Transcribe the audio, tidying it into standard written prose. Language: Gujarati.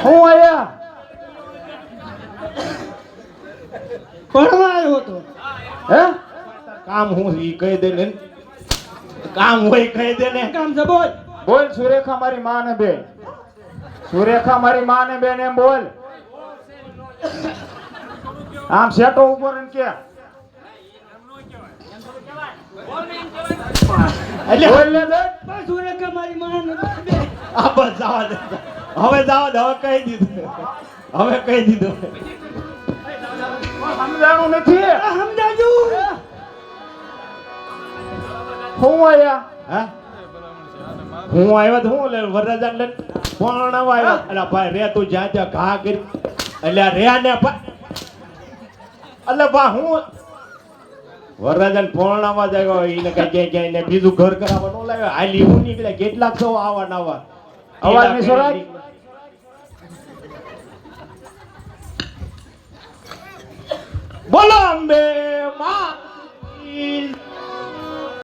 હું આયા ભણવા આવ્યો હતો. હે કામ હું ઈ કહી દે ને કામ હોય કહી દે ને કામ છે બોલ. બોલ સુરેખા મારી માં ને બેન સુરેખા મારી માં ને બેન એમ બોલ આમ સેટો ઉપર ને કે એટલે બોલ ને દે બસ સુરેખા મારી માં ને બે. આ બસ જવા દે હવે જવા દે હવે કહી દીધું હવે કહી દીધું સમજાણું નથી આ સમજાજુ. હું આયા હા હું આવ્યો તો હું લે વરરાજા લે પણ આવ્યો અલા ભાઈ રે તું જ્યાં ત્યાં ઘા કરી એટલે રે ને એટલે બા હું વરરાજા પોણાવા જાય એને કઈ ક્યાંય ને બીજું ઘર કરાવવા ન લાવ્યો હાલી હું નીકળે કેટલાક સૌ આવા નવા અવાજ ની સ્વરાજ બોલો અંબે માં